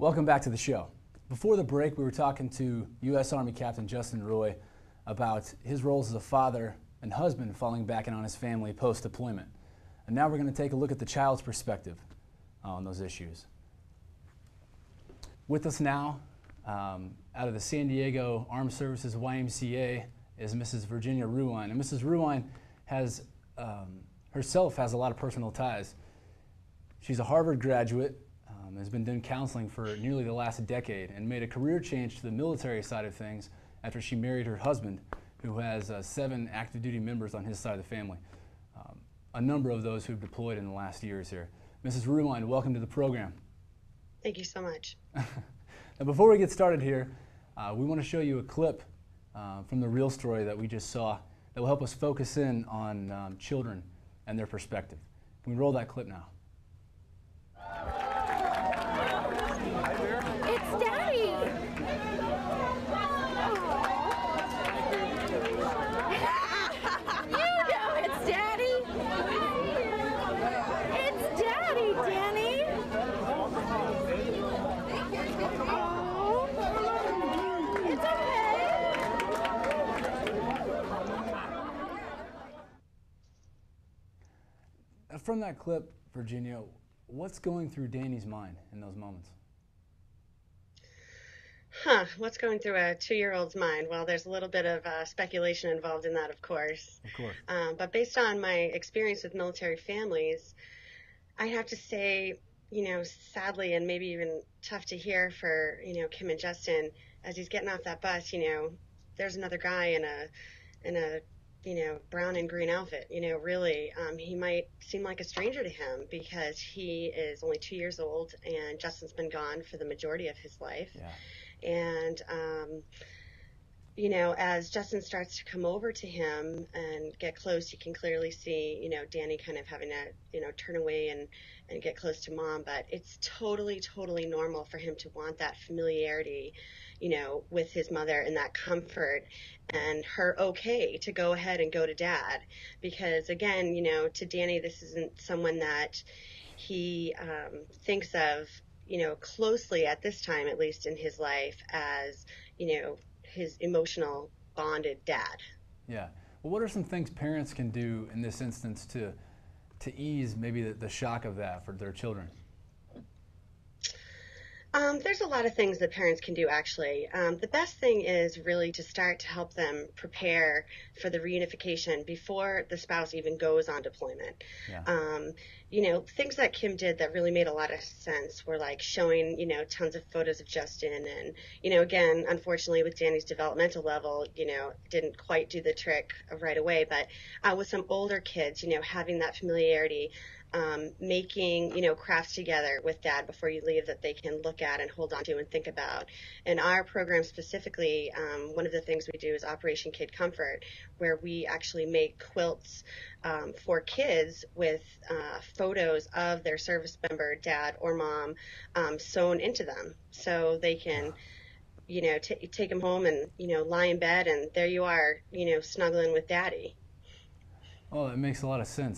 Welcome back to the show. Before the break, we were talking to U.S. Army Captain Justin Roy about his roles as a father and husband falling back in on his family post-deployment. And now we're going to take a look at the child's perspective on those issues. With us now, out of the San Diego Armed Services YMCA, is Mrs. Virginia Ruehrwein. And Mrs. Ruehrwein has, herself has a lot of personal ties. She's a Harvard graduate, has been doing counseling for nearly the last decade, and made a career change to the military side of things after she married her husband, who has 7 active duty members on his side of the family. A number of those who've deployed in the last years here. Mrs. Ruehrwein, welcome to the program. Thank you so much. Now, before we get started here, we want to show you a clip from the real story that we just saw that will help us focus in on children and their perspective. Can we roll that clip now? It's Daddy! You know it's Daddy! It's Daddy, Danny! Oh, it's okay. From that clip, Virginia, what's going through Danny's mind in those moments? What's going through a 2-year-old's mind? Well, there's a little bit of speculation involved in that, of course. Of course. But based on my experience with military families, I have to say, sadly, and maybe even tough to hear for, Kim and Justin, as he's getting off that bus, there's another guy in a brown and green outfit, really, he might seem like a stranger to him because he is only 2 years old and Justin's been gone for the majority of his life. Yeah. And, as Justin starts to come over to him and get close, you can clearly see, Danny kind of having to, turn away and get close to Mom. But it's totally, totally normal for him to want that familiarity, with his mother and that comfort and her okay to go ahead and go to Dad. Because, again, to Danny, this isn't someone that he thinks of closely at this time, at least in his life, as, his emotional bonded dad. Yeah. Well, what are some things parents can do in this instance to ease maybe the shock of that for their children? There's a lot of things that parents can do, actually. The best thing is really to start to help them prepare for the reunification before the spouse even goes on deployment. Yeah. Things that Kim did that really made a lot of sense were like showing, tons of photos of Justin and, again, unfortunately with Danny's developmental level, didn't quite do the trick right away, but with some older kids, having that familiarity, making, crafts together with Dad before you leave that they can look at and hold on to and think about. In our program specifically, one of the things we do is Operation Kid Comfort, where we actually make quilts for kids with photos of their service member, Dad or Mom, sewn into them, so they can take them home and lie in bed and there you are, snuggling with Daddy. Oh, that makes a lot of sense.